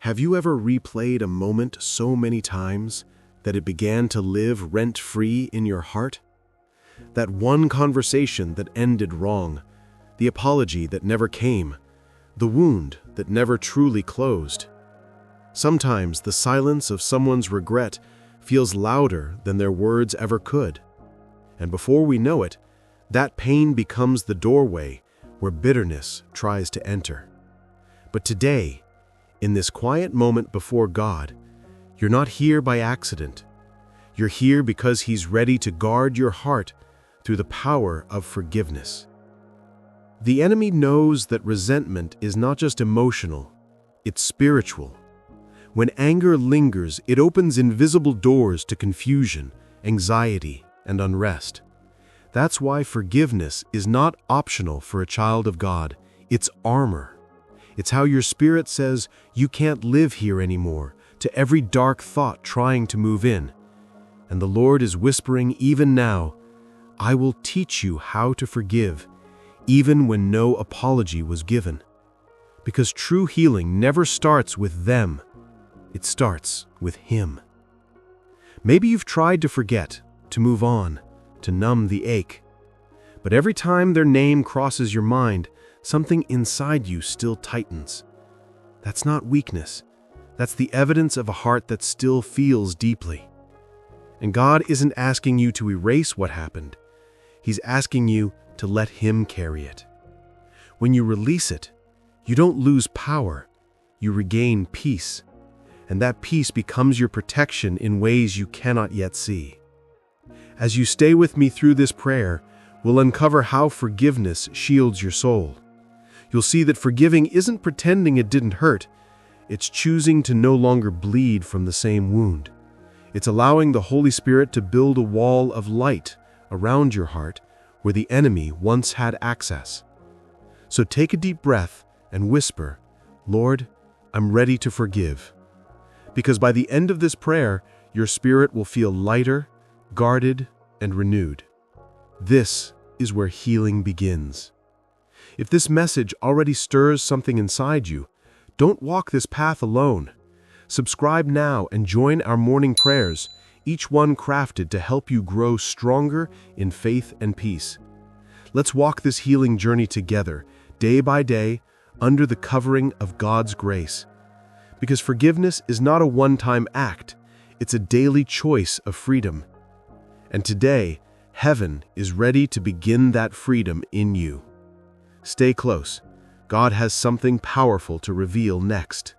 Have you ever replayed a moment so many times that it began to live rent-free in your heart? That one conversation that ended wrong, the apology that never came, the wound that never truly closed. Sometimes the silence of someone's regret feels louder than their words ever could. And before we know it, that pain becomes the doorway where bitterness tries to enter. But today, in this quiet moment before God, you're not here by accident. You're here because He's ready to guard your heart through the power of forgiveness. The enemy knows that resentment is not just emotional, it's spiritual. When anger lingers, it opens invisible doors to confusion, anxiety, and unrest. That's why forgiveness is not optional for a child of God. It's armor. It's how your spirit says, "You can't live here anymore," to every dark thought trying to move in. And the Lord is whispering even now, "I will teach you how to forgive, even when no apology was given." Because true healing never starts with them. It starts with Him. Maybe you've tried to forget, to move on, to numb the ache. But every time their name crosses your mind, something inside you still tightens. That's not weakness. That's the evidence of a heart that still feels deeply. And God isn't asking you to erase what happened. He's asking you to let Him carry it. When you release it, you don't lose power. You regain peace. And that peace becomes your protection in ways you cannot yet see. As you stay with me through this prayer, we'll uncover how forgiveness shields your soul. You'll see that forgiving isn't pretending it didn't hurt. It's choosing to no longer bleed from the same wound. It's allowing the Holy Spirit to build a wall of light around your heart where the enemy once had access. So take a deep breath and whisper, "Lord, I'm ready to forgive." Because by the end of this prayer, your spirit will feel lighter, guarded, and renewed. This is where healing begins. If this message already stirs something inside you, don't walk this path alone. Subscribe now and join our morning prayers, each one crafted to help you grow stronger in faith and peace. Let's walk this healing journey together, day by day, under the covering of God's grace. Because forgiveness is not a one-time act, it's a daily choice of freedom. And today, heaven is ready to begin that freedom in you. Stay close. God has something powerful to reveal next.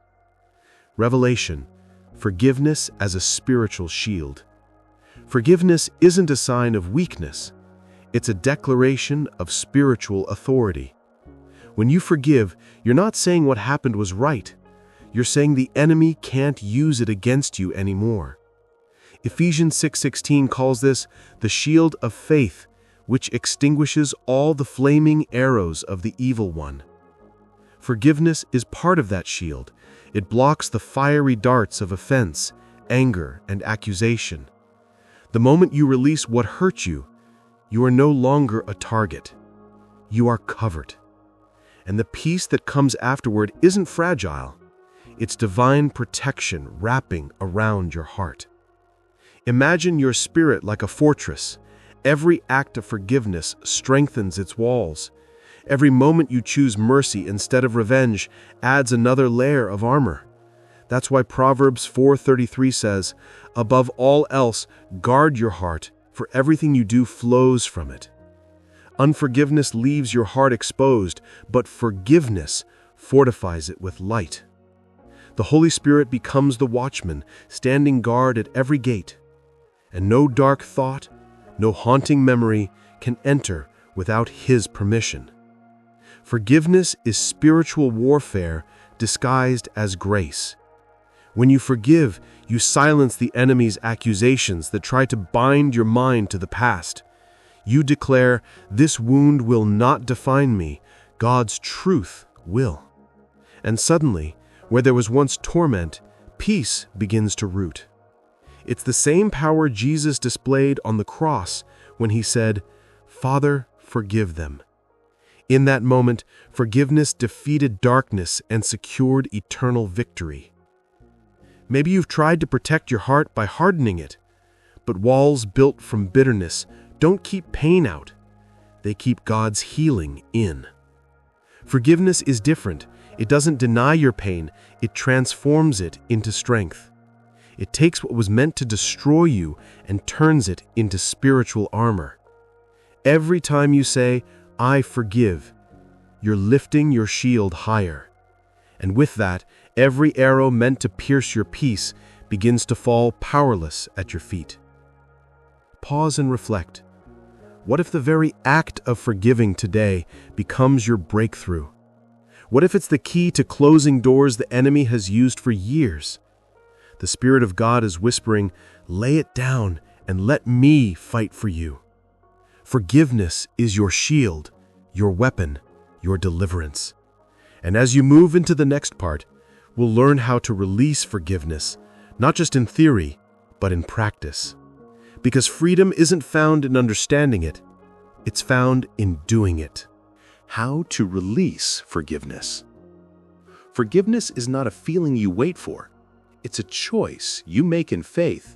Revelation: forgiveness as a spiritual shield. Forgiveness isn't a sign of weakness. It's a declaration of spiritual authority. When you forgive, you're not saying what happened was right. You're saying the enemy can't use it against you anymore. Ephesians 6:16 calls this the shield of faith, which extinguishes all the flaming arrows of the evil one. Forgiveness is part of that shield. It blocks the fiery darts of offense, anger, and accusation. The moment you release what hurt you, you are no longer a target. You are covered. And the peace that comes afterward isn't fragile. It's divine protection wrapping around your heart. Imagine your spirit like a fortress. Every act of forgiveness strengthens its walls. Every moment you choose mercy instead of revenge adds another layer of armor. That's why Proverbs 4:33 says, "Above all else, guard your heart, for everything you do flows from it." Unforgiveness leaves your heart exposed, but forgiveness fortifies it with light. The Holy Spirit becomes the watchman, standing guard at every gate. And no dark thought, no haunting memory can enter without His permission. Forgiveness is spiritual warfare disguised as grace. When you forgive, you silence the enemy's accusations that try to bind your mind to the past. You declare, "This wound will not define me. God's truth will." And suddenly, where there was once torment, peace begins to root. It's the same power Jesus displayed on the cross when He said, "Father, forgive them." In that moment, forgiveness defeated darkness and secured eternal victory. Maybe you've tried to protect your heart by hardening it, but walls built from bitterness don't keep pain out. They keep God's healing in. Forgiveness is different. It doesn't deny your pain, it transforms it into strength. It takes what was meant to destroy you and turns it into spiritual armor. Every time you say, "I forgive," you're lifting your shield higher. And with that, every arrow meant to pierce your peace begins to fall powerless at your feet. Pause and reflect. What if the very act of forgiving today becomes your breakthrough? What if it's the key to closing doors the enemy has used for years? The Spirit of God is whispering, "Lay it down and let me fight for you." Forgiveness is your shield, your weapon, your deliverance. And as you move into the next part, we'll learn how to release forgiveness, not just in theory, but in practice. Because freedom isn't found in understanding it, it's found in doing it. How to release forgiveness. Forgiveness is not a feeling you wait for. It's a choice you make in faith.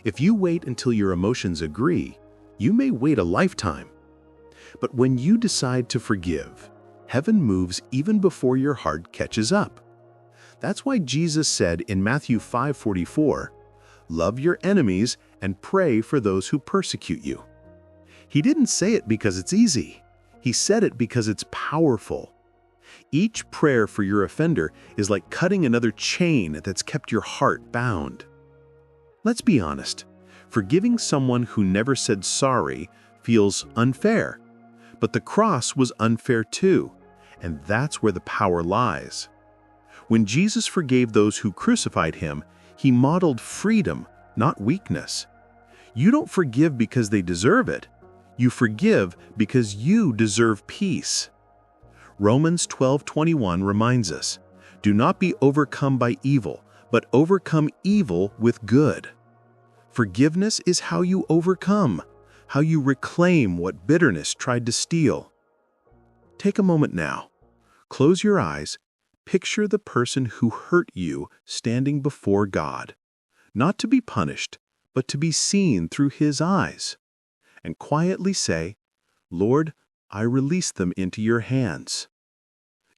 If you wait until your emotions agree, you may wait a lifetime. But when you decide to forgive, heaven moves even before your heart catches up. That's why Jesus said in Matthew 5:44, "Love your enemies and pray for those who persecute you." He didn't say it because it's easy. He said it because it's powerful. Each prayer for your offender is like cutting another chain that's kept your heart bound. Let's be honest. Forgiving someone who never said sorry feels unfair. But the cross was unfair too, and that's where the power lies. When Jesus forgave those who crucified him, he modeled freedom, not weakness. You don't forgive because they deserve it. You forgive because you deserve peace. Romans 12:21 reminds us, "Do not be overcome by evil, but overcome evil with good." Forgiveness is how you overcome, how you reclaim what bitterness tried to steal. Take a moment now. Close your eyes. Picture the person who hurt you standing before God, not to be punished, but to be seen through His eyes. And quietly say, "Lord, I release them into your hands."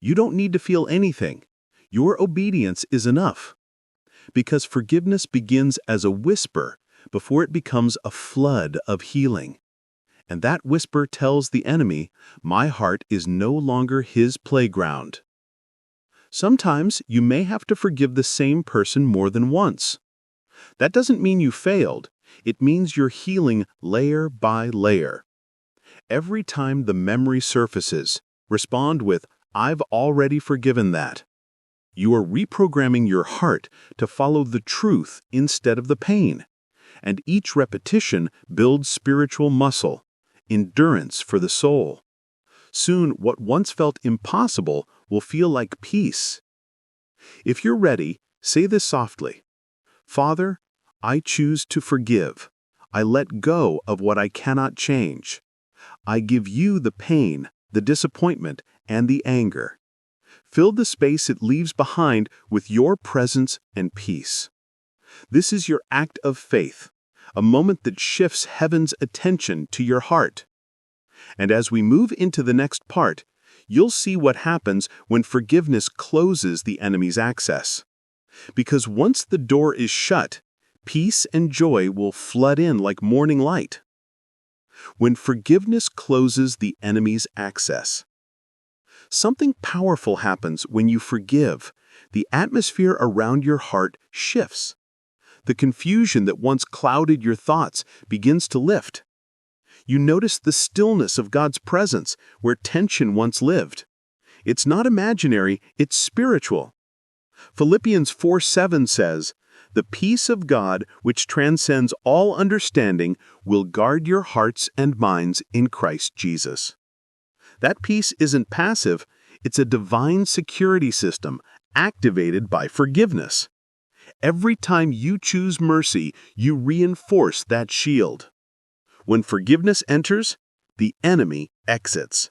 You don't need to feel anything. Your obedience is enough. Because forgiveness begins as a whisper before it becomes a flood of healing. And that whisper tells the enemy, "My heart is no longer his playground." Sometimes you may have to forgive the same person more than once. That doesn't mean you failed. It means you're healing layer by layer. Every time the memory surfaces, respond with, "I've already forgiven that." You are reprogramming your heart to follow the truth instead of the pain. And each repetition builds spiritual muscle, endurance for the soul. Soon, what once felt impossible will feel like peace. If you're ready, say this softly. "Father, I choose to forgive. I let go of what I cannot change. I give you the pain, the disappointment, and the anger. Fill the space it leaves behind with your presence and peace." This is your act of faith, a moment that shifts heaven's attention to your heart. And as we move into the next part, you'll see what happens when forgiveness closes the enemy's access. Because once the door is shut, peace and joy will flood in like morning light. When forgiveness closes the enemy's access, something powerful happens when you forgive. The atmosphere around your heart shifts. The confusion that once clouded your thoughts begins to lift. You notice the stillness of God's presence where tension once lived. It's not imaginary, it's spiritual. Philippians 4:7 says, "The peace of God, which transcends all understanding, will guard your hearts and minds in Christ Jesus." That peace isn't passive, it's a divine security system activated by forgiveness. Every time you choose mercy, you reinforce that shield. When forgiveness enters, the enemy exits.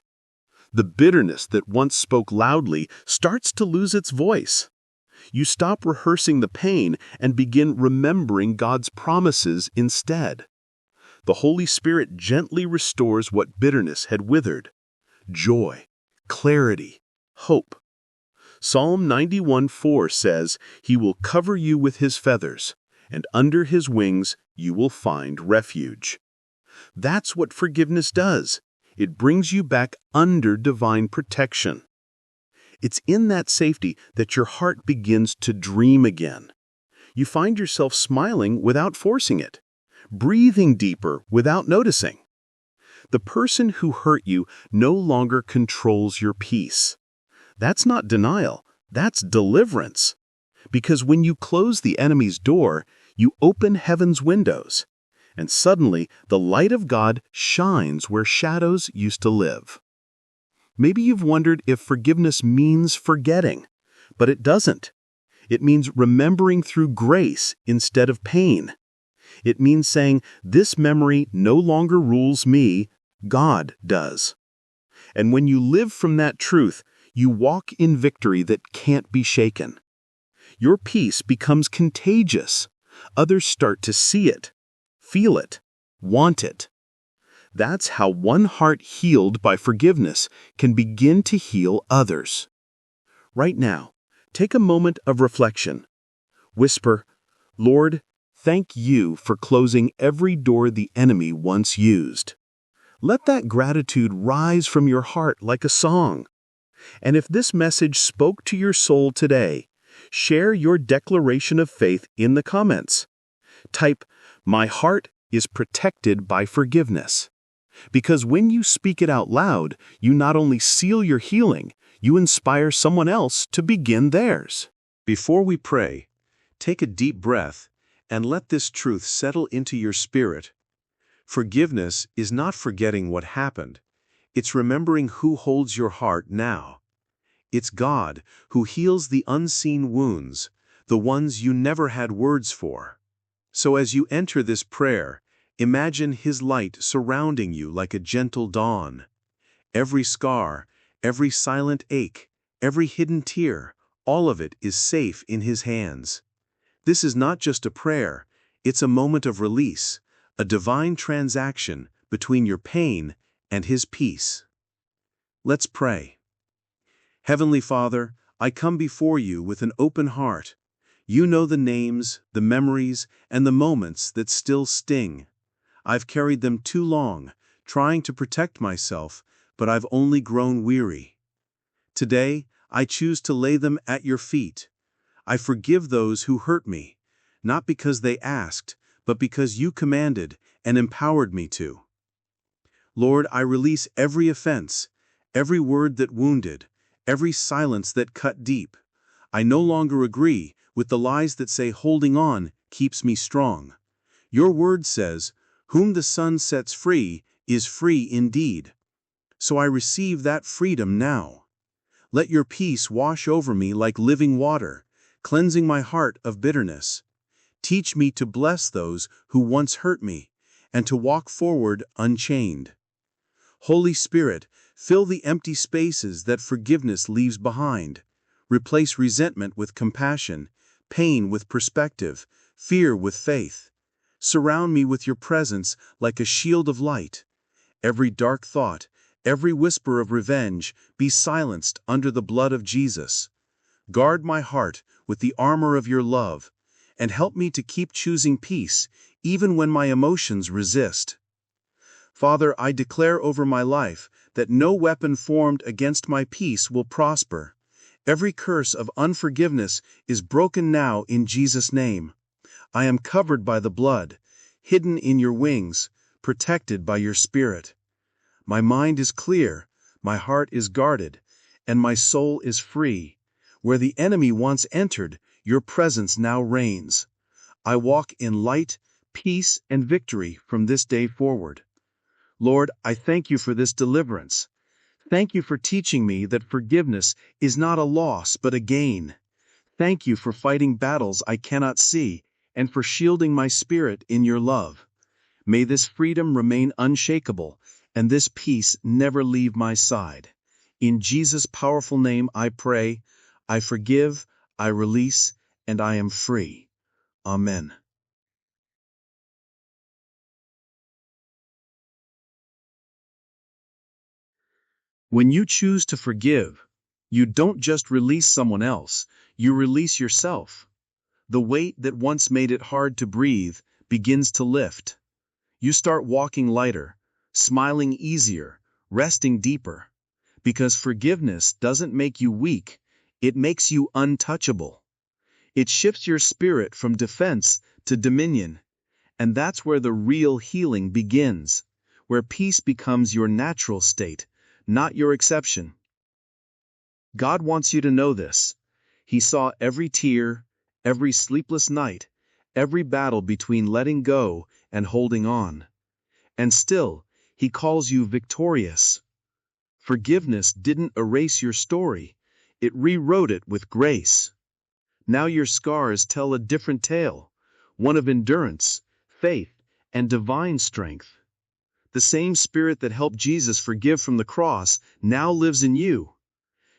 The bitterness that once spoke loudly starts to lose its voice. You stop rehearsing the pain and begin remembering God's promises instead. The Holy Spirit gently restores what bitterness had withered: joy, clarity, hope. Psalm 91:4 says, "He will cover you with his feathers, and under his wings you will find refuge." That's what forgiveness does. It brings you back under divine protection. It's in that safety that your heart begins to dream again. You find yourself smiling without forcing it, breathing deeper without noticing. The person who hurt you no longer controls your peace. That's not denial, that's deliverance. Because when you close the enemy's door, you open heaven's windows, and suddenly the light of God shines where shadows used to live. Maybe you've wondered if forgiveness means forgetting, but it doesn't. It means remembering through grace instead of pain. It means saying, "This memory no longer rules me, God does." And when you live from that truth, you walk in victory that can't be shaken. Your peace becomes contagious. Others start to see it, feel it, want it. That's how one heart healed by forgiveness can begin to heal others. Right now, take a moment of reflection. Whisper, "Lord, thank you for closing every door the enemy once used." Let that gratitude rise from your heart like a song. And if this message spoke to your soul today, share your declaration of faith in the comments. Type, "My heart is protected by forgiveness." Because when you speak it out loud, you not only seal your healing, you inspire someone else to begin theirs. Before we pray, take a deep breath and let this truth settle into your spirit. Forgiveness is not forgetting what happened. It's remembering who holds your heart now. It's God who heals the unseen wounds, the ones you never had words for. So as you enter this prayer, imagine His light surrounding you like a gentle dawn. Every scar, every silent ache, every hidden tear, all of it is safe in His hands. This is not just a prayer, it's a moment of release, a divine transaction between your pain and His peace. Let's pray. Heavenly Father, I come before you with an open heart. You know the names, the memories, and the moments that still sting. I've carried them too long, trying to protect myself, but I've only grown weary. Today, I choose to lay them at your feet. I forgive those who hurt me, not because they asked, but because you commanded and empowered me to. Lord, I release every offense, every word that wounded, every silence that cut deep. I no longer agree with the lies that say holding on keeps me strong. Your word says, "Whom the Son sets free is free indeed." So I receive that freedom now. Let your peace wash over me like living water, cleansing my heart of bitterness. Teach me to bless those who once hurt me, and to walk forward unchained. Holy Spirit, fill the empty spaces that forgiveness leaves behind. Replace resentment with compassion, pain with perspective, fear with faith. Surround me with your presence like a shield of light. Every dark thought, every whisper of revenge, be silenced under the blood of Jesus. Guard my heart with the armor of your love, and help me to keep choosing peace, even when my emotions resist. Father, I declare over my life that no weapon formed against my peace will prosper. Every curse of unforgiveness is broken now in Jesus' name. I am covered by the blood, hidden in your wings, protected by your Spirit. My mind is clear, my heart is guarded, and my soul is free. Where the enemy once entered, your presence now reigns. I walk in light, peace, and victory from this day forward. Lord, I thank you for this deliverance. Thank you for teaching me that forgiveness is not a loss but a gain. Thank you for fighting battles I cannot see and for shielding my spirit in your love. May this freedom remain unshakable and this peace never leave my side. In Jesus' powerful name I pray, I forgive, I release, and I am free. Amen. When you choose to forgive, you don't just release someone else, you release yourself. The weight that once made it hard to breathe begins to lift. You start walking lighter, smiling easier, resting deeper. Because forgiveness doesn't make you weak, it makes you untouchable. It shifts your spirit from defense to dominion. And that's where the real healing begins, where peace becomes your natural state, not your exception. God wants you to know this. He saw every tear, every sleepless night, every battle between letting go and holding on. And still, He calls you victorious. Forgiveness didn't erase your story, it rewrote it with grace. Now your scars tell a different tale, one of endurance, faith, and divine strength. The same Spirit that helped Jesus forgive from the cross now lives in you.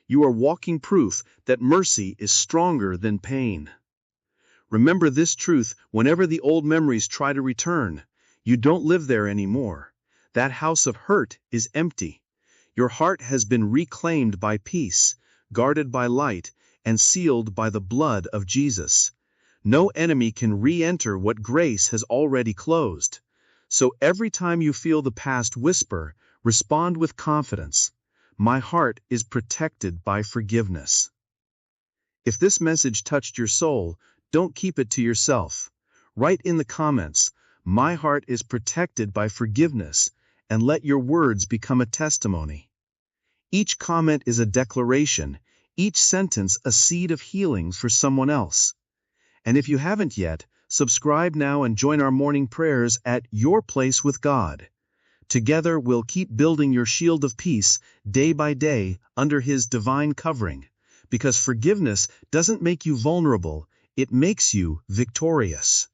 You are walking proof that mercy is stronger than pain. Remember this truth whenever the old memories try to return. You don't live there anymore. That house of hurt is empty. Your heart has been reclaimed by peace, guarded by light, and sealed by the blood of Jesus. No enemy can re-enter what grace has already closed. So every time you feel the past whisper, respond with confidence. My heart is protected by forgiveness. If this message touched your soul, don't keep it to yourself. Write in the comments, "My heart is protected by forgiveness," and let your words become a testimony. Each comment is a declaration, each sentence a seed of healing for someone else. And if you haven't yet, subscribe now and join our morning prayers at Your Place with God. Together we'll keep building your shield of peace day by day under His divine covering, because forgiveness doesn't make you vulnerable, it makes you victorious.